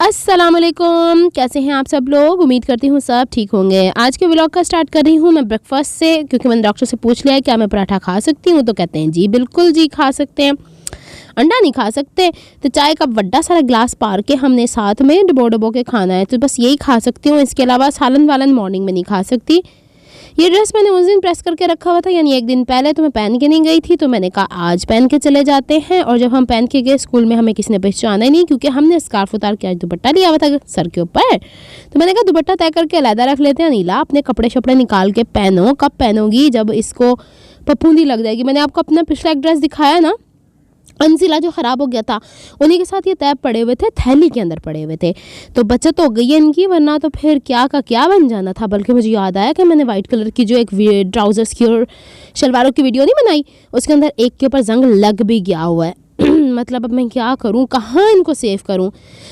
अस्सलाम वालेकुम, कैसे हैं आप सब लोग। उम्मीद करती हूँ सब ठीक होंगे। आज के व्लॉग का स्टार्ट कर रही हूँ मैं ब्रेकफास्ट से, क्योंकि मैंने डॉक्टर से पूछ लिया है क्या मैं पराठा खा सकती हूँ, तो कहते हैं जी बिल्कुल जी खा सकते हैं। अंडा नहीं खा सकते तो चाय का बड़ा सारा ग्लास पार के हमने साथ में डबो डबो के खाना है, तो बस यही खा सकती हूँ। इसके अलावा सालन वालन मॉर्निंग में नहीं खा सकती। ये ड्रेस मैंने उस दिन प्रेस करके रखा हुआ था, यानी एक दिन पहले, तो मैं पहन के नहीं गई थी, तो मैंने कहा आज पहन के चले जाते हैं। और जब हम पहन के गए स्कूल में हमें किसी ने पहचाना ही नहीं, क्योंकि हमने स्कार्फ उतार के आज दुपट्टा लिया हुआ था सर के ऊपर। तो मैंने कहा दुपट्टा तय करके अलहदा रख लेते हैं। नीला अपने कपड़े शपड़े निकाल के पहनो, कब पहनोगी जब इसको फफूंदी लग जाएगी। मैंने आपको अपना पिछला एक ड्रेस दिखाया ना, अनसिला जो ख़राब हो गया था, उन्हीं के साथ ये तैब पड़े हुए थे, थैली के अंदर पड़े हुए थे। तो बचत हो गई है इनकी, वरना तो फिर क्या का क्या बन जाना था। बल्कि मुझे याद आया कि मैंने वाइट कलर की जो एक ट्राउज़र्स की और शलवारों की वीडियो नहीं बनाई, उसके अंदर एक के ऊपर जंग लग भी गया हुआ है। मतलब अब मैं क्या करूं, कहाँ इनको सेव करूं।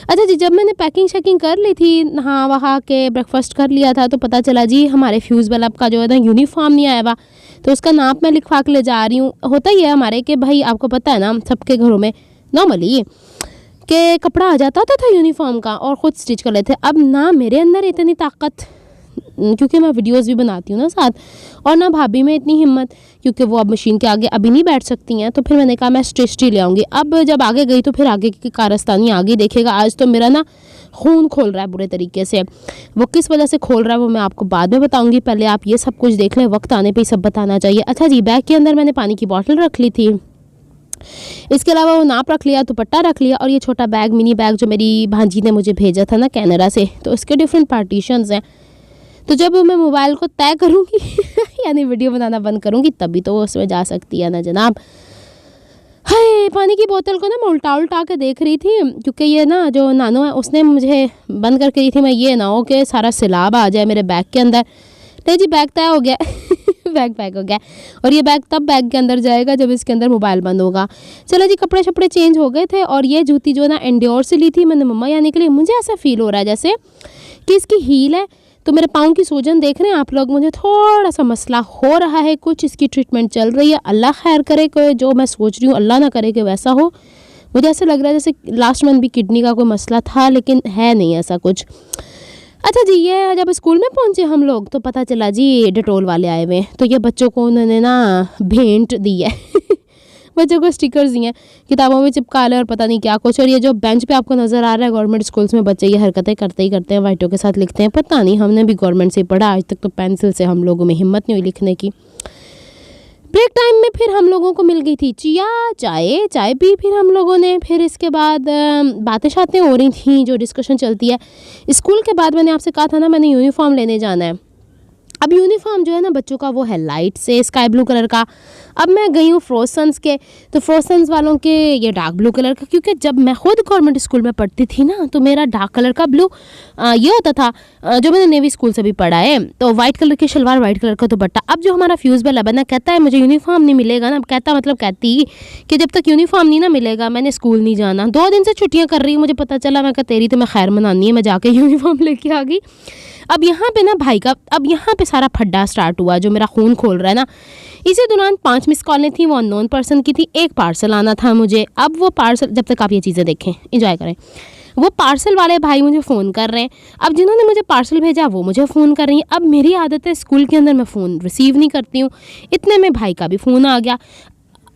अच्छा जी, जब मैंने पैकिंग शैकिंग कर ली थी, नहा वहा के ब्रेकफास्ट कर लिया था, तो पता चला जी हमारे फ्यूज़ बल्ब का जो है ना यूनिफॉर्म नहीं आया हुआ। तो उसका नाप मैं लिखवा के ले जा रही हूँ। होता ही है हमारे कि भाई आपको पता है ना, सबके घरों में नॉर्मली कि कपड़ा आ जाता था यूनिफॉर्म का और ख़ुद स्टिच कर लेते। अब ना मेरे अंदर इतनी ताकत, क्योंकि मैं वीडियोस भी बनाती हूँ ना साथ, और ना भाभी में इतनी हिम्मत, क्योंकि वो अब मशीन के आगे अभी नहीं बैठ सकती हैं। तो फिर मैंने कहा मैं स्टिच ही ले आऊँगी। अब जब आगे गई तो फिर आगे की कारस्तानी आगे देखेगा। आज तो मेरा ना खून खोल रहा है बुरे तरीके से। वो किस वजह से खोल रहा है वो मैं आपको बाद में बताऊँगी, पहले आप ये सब कुछ देख लें, वक्त आने पर ही सब बताना चाहिए। अच्छा जी, बैग के अंदर मैंने पानी की बॉटल रख ली थी, इसके अलावा वो नाप रख लिया, दुपट्टा रख लिया, और ये छोटा बैग मिनी बैग जो मेरी भांजी ने मुझे भेजा था ना कनाडा से, तो इसके डिफरेंट पार्टीशंस हैं। तो जब मैं मोबाइल को तय करूँगी यानी वीडियो बनाना बंद करूँगी, तभी तो वो उसमें जा सकती है ना जनाब। हाय, पानी की बोतल को ना मैं उल्टा उल्टा के देख रही थी, क्योंकि ये ना जो नानो है उसने मुझे बंद करके दी थी। मैं ये ना हो कि सारा सैलाब आ जाए मेरे बैग के अंदर। नहीं जी, बैग तय हो गया बैग पैक हो गया, और ये बैग तब बैग के अंदर जाएगा जब इसके अंदर मोबाइल बंद होगा। चलो जी, कपड़े शपड़े चेंज हो गए थे, और ये जूती जो ना एंड्योर से ली थी मैंने मम्मा यानी के लिए। मुझे ऐसा फील हो रहा है जैसे कि इसकी हील है, तो मेरे पाँव की सूजन देख रहे हैं आप लोग, मुझे थोड़ा सा मसला हो रहा है, कुछ इसकी ट्रीटमेंट चल रही है। अल्लाह खैर करे, कोई जो मैं सोच रही हूँ अल्लाह ना करे कि वैसा हो। मुझे ऐसा लग रहा है जैसे लास्ट मंथ भी किडनी का कोई मसला था, लेकिन है नहीं ऐसा कुछ। अच्छा जी, ये जब स्कूल में पहुँचे हम लोग तो पता चला जी डेटोल वाले आए हुए, तो ये बच्चों को उन्होंने ना भेंट दी है बच्चों को स्टिकर्स दिए हैं, किताबों में चिपका ले और पता नहीं क्या कुछ। और ये जो बेंच पे आपको नज़र आ रहा है, गवर्नमेंट स्कूल्स में बच्चे ये हरकतें करते ही करते हैं, वाइटों के साथ लिखते हैं। पता नहीं, हमने भी गवर्नमेंट से पढ़ा, आज तक तो पेंसिल से हम लोगों में हिम्मत नहीं हुई लिखने की। ब्रेक टाइम में फिर हम लोगों को मिल गई थी चाय पी फिर हम लोगों ने। फिर इसके बाद बातें शातें हो रही थी, जो डिस्कशन चलती है। स्कूल के बाद मैंने आपसे कहा था ना मैंने यूनिफॉर्म लेने जाना है। अब यूनिफॉर्म जो है ना बच्चों का वो है लाइट से स्काई ब्लू कलर का। अब मैं गई हूँ फ्रोसन्स के, तो फ्रोसन्स वालों के ये डार्क ब्लू कलर का, क्योंकि जब मैं खुद गवर्नमेंट स्कूल में पढ़ती थी ना तो मेरा डार्क कलर का ब्लू ये होता था, जो मैंने नेवी स्कूल से भी पढ़ा है। तो वाइट कलर की शलवार, वाइट कलर का दुपट्टा। अब जो हमारा फ्यूज़ बल्ब है ना, कहता है मुझे यूनिफॉर्म नहीं मिलेगा ना, कहती कि जब तक यूनिफॉर्म नहीं ना मिलेगा मैंने स्कूल नहीं जाना। 2 दिन से छुट्टियाँ कर रही हूँ, मुझे पता चला। मैं कहा तेरी तो मैं खैर मनानी है, मैं जाके यूनिफॉर्म लेके आ गई। अब यहाँ पे ना भाई का, अब यहाँ पे सारा फड्डा स्टार्ट हुआ जो मेरा खून खोल रहा है ना। इसी दौरान 5 मिस कॉलें थी, वो अननोन पर्सन की थी। एक पार्सल आना था मुझे। अब वो पार्सल, जब तक आप ये चीज़ें देखें एंजॉय करें, वो पार्सल वाले भाई मुझे फ़ोन कर रहे हैं। अब जिन्होंने मुझे पार्सल भेजा वो मुझे फ़ोन कर रही हैं। अब मेरी आदत है स्कूल के अंदर मैं फ़ोन रिसीव नहीं करती हूँ। इतने में भाई का भी फ़ोन आ गया।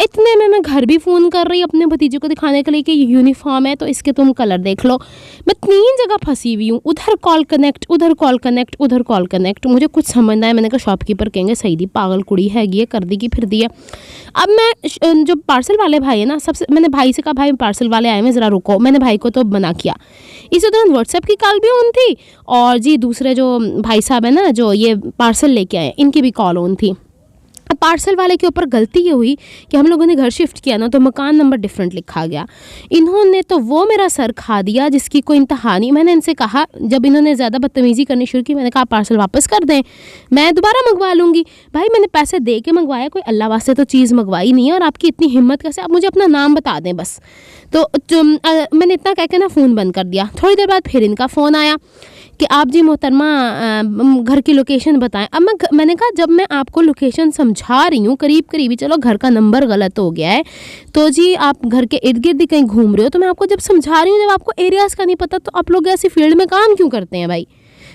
इतने में मैं घर भी फ़ोन कर रही अपने भतीजे को दिखाने के लिए कि यूनिफॉर्म है तो इसके तुम कलर देख लो। मैं 3 जगह फंसी हुई हूँ, उधर कॉल कनेक्ट, उधर कॉल कनेक्ट, उधर कॉल कनेक्ट। मुझे कुछ समझ ना है। मैंने कहा शॉपकीपर कहेंगे सही दी, पागल कुड़ी हैगी है, कर दी कि फिर दी है। अब मैं जो पार्सल वाले भाई है ना, सबसे मैंने भाई से कहा भाई पार्सल वाले आए हैं ज़रा रुको। मैंने भाई को तो मना किया। इसी दौरान व्हाट्सएप की कॉल भी ऑन थी, और जी दूसरे जो भाई साहब है ना जो ये पार्सल लेके आए, इनकी भी कॉल ऑन थी। अब पार्सल वाले के ऊपर गलती ये हुई कि हम लोगों ने घर शिफ्ट किया ना, तो मकान नंबर डिफरेंट लिखा गया। इन्होंने तो वो मेरा सर खा दिया जिसकी कोई इंतहा नहीं। मैंने इनसे कहा, जब इन्होंने ज़्यादा बदतमीज़ी करनी शुरू की, मैंने कहा पार्सल वापस कर दें, मैं दोबारा मंगवा लूँगी। भाई मैंने पैसे दे के मंगवाया, कोई अल्लाह वास्ते तो चीज़ मंगवाई नहीं है, और आपकी इतनी हिम्मत कैसे, आप मुझे अपना नाम बता दें बस। तो मैंने इतना कह के ना फ़ोन बंद कर दिया। थोड़ी देर बाद फिर इनका फ़ोन आया कि आप जी मोहतरमा घर की लोकेशन बताएं। अब मैंने कहा जब मैं आपको लोकेशन समझा समझा रही हूँ करीब करीब ही, चलो घर का नंबर गलत हो गया है तो जी आप घर के इर्द गिर्द ही कहीं घूम रहे हो, तो मैं आपको जब समझा रही हूँ, जब आपको एरियाज़ का नहीं पता तो आप लोग ऐसी फील्ड में काम क्यों करते हैं भाई।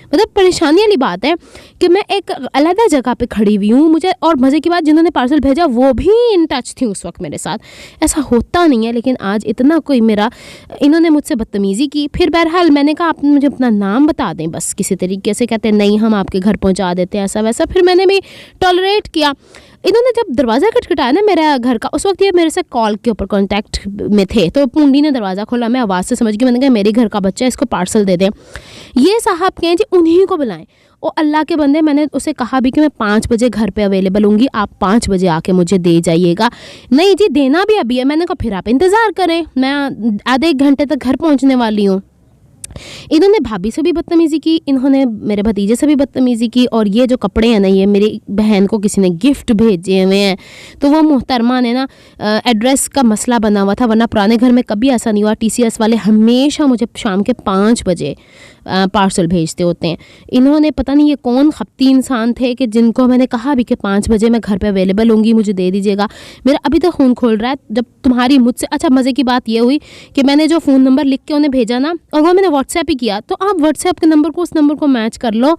मतलब परेशानी वाली बात है कि मैं एक अलग जगह पे खड़ी हुई हूँ, मुझे और मज़े की बात जिन्होंने पार्सल भेजा वो भी इन टच थी उस वक्त मेरे साथ। ऐसा होता नहीं है, लेकिन आज इतना कोई मेरा, इन्होंने मुझसे बदतमीज़ी की। फिर बहरहाल मैंने कहा आप मुझे अपना नाम बता दें बस किसी तरीके से। कहते नहीं हम आपके घर पहुँचा देते हैं ऐसा वैसा। फिर मैंने भी टॉलरेट किया। इन्होंने जब दरवाज़ा खटखटाया ना मेरा घर का, उस वक्त ये मेरे से कॉल के ऊपर कांटेक्ट में थे, तो पूंडी ने दरवाज़ा खोला, मैं आवाज़ से समझ गई, मैंने कहा मेरे घर का बच्चा है, इसको पार्सल दे दें। ये साहब कहें जी उन्हीं को बुलाएं। ओ अल्लाह के बंदे, मैंने उसे कहा भी कि मैं 5 बजे घर पे अवेलेबल होंगी, आप 5 बजे आके मुझे दे जाइएगा। नहीं जी देना भी अभी है। मैंने कहा फिर आप इंतज़ार करें, मैं आधे 1 घंटे तक घर पहुँचने वाली हूँ। इन्होंने भाभी से भी बदतमीज़ी की, इन्होंने मेरे भतीजे से भी बदतमीज़ी की, और ये जो कपड़े हैं ना ये मेरी बहन को किसी ने गिफ्ट भेजे हुए हैं, तो वो मुहतरमा ने ना एड्रेस का मसला बना हुआ था, वरना पुराने घर में कभी ऐसा नहीं हुआ। TCS वाले हमेशा मुझे शाम के 5 बजे पार्सल भेजते होते हैं। इन्होंने पता नहीं ये कौन खपती इंसान थे कि जिनको मैंने कहा भी कि 5 बजे मैं घर पे अवेलेबल होंगी, मुझे दे दीजिएगा। मेरा अभी तक खून खोल रहा है जब तुम्हारी मुझसे। अच्छा मज़े की बात ये हुई कि मैंने जो फ़ोन नंबर लिख के उन्हें भेजा ना, और वो मैंने व्हाट्सएप ही किया, तो आप व्हाट्सएप के नंबर को उस नंबर को मैच कर लो।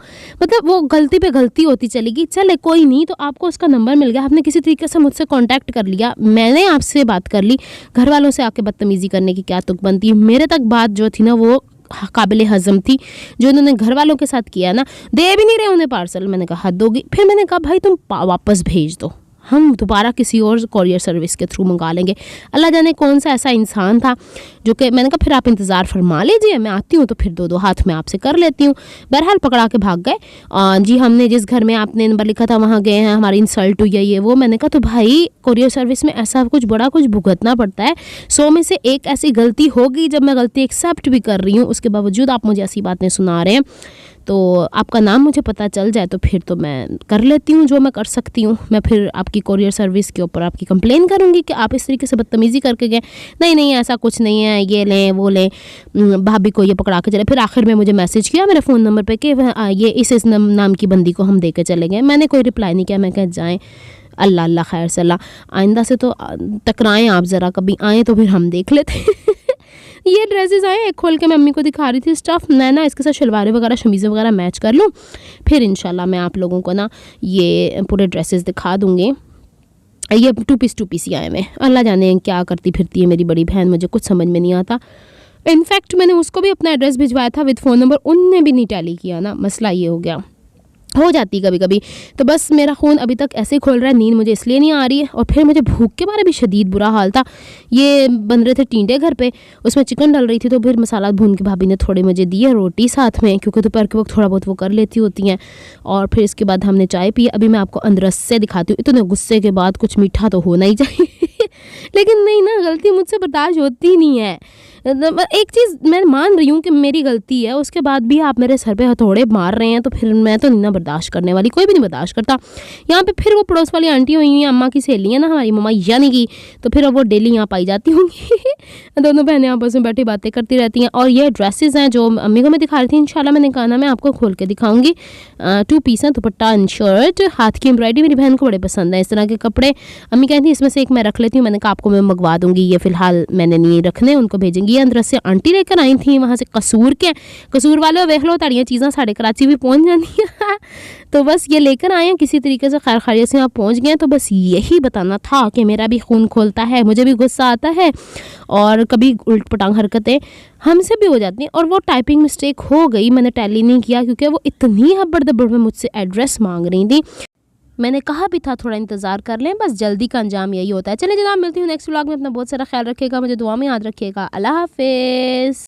मतलब वो गलती पे गलती होती चलेगी, चले कोई नहीं, तो आपको उसका नंबर मिल गया, आपने किसी तरीके से मुझसे कॉन्टैक्ट कर लिया, मैंने आपसे बात कर ली। घर वालों से आके बदतमीज़ी करने की क्या तुक बनती है। मेरे तक बात जो थी ना वो काबिल हज़म थी, जो इन्होंने घर वालों के साथ किया ना, दे भी नहीं रहे उन्हें पार्सल। मैंने कहा हद होगी। फिर मैंने कहा भाई तुम वापस भेज दो, हम दोबारा किसी और कोरियर सर्विस के थ्रू मंगा लेंगे। अल्लाह जाने कौन सा ऐसा इंसान था जो कि मैंने कहा फिर आप इंतज़ार फरमा लीजिए, मैं आती हूँ तो फिर 2-2 हाथ में आपसे कर लेती हूँ। बहरहाल पकड़ा के भाग गए। जी हमने जिस घर में आपने नंबर लिखा था वहाँ गए हैं, हमारी इंसल्ट हुई है ये वो। मैंने कहा तो भाई कोरियर सर्विस में ऐसा कुछ बड़ा कुछ भुगतना पड़ता है, 100 में से एक ऐसी गलती होगी। जब मैं गलती एक्सेप्ट भी कर रही हूँ उसके बावजूद आप मुझे ऐसी बातें सुना रहे हैं, तो आपका नाम मुझे पता चल जाए तो फिर तो मैं कर लेती हूँ जो मैं कर सकती हूँ। मैं फिर आपकी कोरियर सर्विस के ऊपर आपकी कंप्लेन करूँगी कि आप इस तरीके से बदतमीज़ी करके गए। नहीं ऐसा कुछ नहीं है, ये लें वो लें, भाभी को ये पकड़ा के चले। फिर आखिर में मुझे मैसेज किया मेरे फ़ोन नंबर पर कि ये इस नाम की बंदी को हम दे के चले गए। मैंने कोई रिप्लाई नहीं किया, मैं कह जाएँ अल्लाह खैर सलाह, आइंदा से तो टकराएँ आप ज़रा, कभी आएँ तो फिर हम देख लेते ये ड्रेसेस आए, एक खोल के मैं अम्मी को दिखा रही थी स्टफ़, मैं ना इसके साथ शलवारें वगैरह शमीज़ें वगैरह मैच कर लूँ, फिर इंशाल्लाह मैं आप लोगों को ना ये पूरे ड्रेसेस दिखा दूँगी। ये 2 पीस ही आए हुए, अल्लाह जाने क्या करती फिरती है मेरी बड़ी बहन, मुझे कुछ समझ में नहीं आता। इनफैक्ट मैंने उसको भी अपना एड्रेस भिजवाया था विद फ़ोन नंबर, उनने भी नहीं टैली किया ना। मसला ये हो गया, हो जाती कभी कभी। तो बस मेरा खून अभी तक ऐसे ही खोल रहा है, नींद मुझे इसलिए नहीं आ रही है। और फिर मुझे भूख के बारे में शदीद बुरा हाल था। ये बन रहे थे टींडे घर पे, उसमें चिकन डल रही थी, तो फिर मसाला भून के भाभी ने थोड़े मुझे दिए, रोटी साथ में, क्योंकि दोपहर के वक्त थोड़ा बहुत वो कर लेती होती हैं। और फिर इसके बाद हमने चाय पी। अभी मैं आपको अंदर से दिखाती हूँ। इतने गुस्से के बाद कुछ मीठा तो होना ही चाहिए लेकिन नहीं ना, गलती मुझसे बर्दाश्त होती नहीं है। एक चीज़ मैं मान रही हूँ कि मेरी गलती है, उसके बाद भी आप मेरे सर पे हथौड़े मार रहे हैं, तो फिर मैं तो नहीं ना बर्दाश्त करने वाली, कोई भी नहीं बर्दाश्त करता। यहाँ पे फिर वो पड़ोस वाली आंटी हुई हैं, अम्मा की सहेली है ना हमारी मम्मा यानी कि, तो फिर वो डेली यहाँ पाई जाती होंगी दोनों बहनें आपस में बैठी बातें करती रहती हैं। और ये ड्रेसेस हैं जो अम्मी को मैं दिखा रही थी, इंशाल्लाह मैंने कहा ना मैं आपको खोल के दिखाऊंगी। 2 पीस हैं, दुपट्टा एंड शर्ट, हाथ की एम्ब्रॉयडरी मेरी बहन को बड़े पसंद है इस तरह के कपड़े। अम्मी कहती हैं इसमें से एक मैं रख लेती हूँ, मैंने कहा आपको मैं मंगवा दूंगी, ये फिलहाल मैंने नहीं रखने, उनको भेजेंगी। ये अंदर से आंटी लेकर आई थी वहाँ से कसूर के, कसूर वाले देख लो ताड़ियाँ चीज़ें साढ़े कराची भी पहुँच जाती हैं तो बस ये लेकर आए हैं किसी तरीके से, खैर खैरियत से यहाँ पहुँच गए। तो बस यही बताना था कि मेरा भी खून खोलता है, मुझे भी गुस्सा आता है और कभी उल्ट पटांग हरकतें हमसे भी हो जाती हैं। और वो टाइपिंग मिस्टेक हो गई, मैंने टैली नहीं किया क्योंकि वो इतनी हब्बड़ दब्बड़ में मुझसे एड्रेस मांग रही थी। मैंने कहा भी था थोड़ा इंतज़ार कर लें, बस जल्दी का अंजाम यही होता है। चलिए जनाब, मिलती हूँ नेक्स्ट व्लॉग में, अपना बहुत सारा ख्याल रखिएगा, मुझे दुआ में याद रखिएगा। अल्लाह हाफिज़।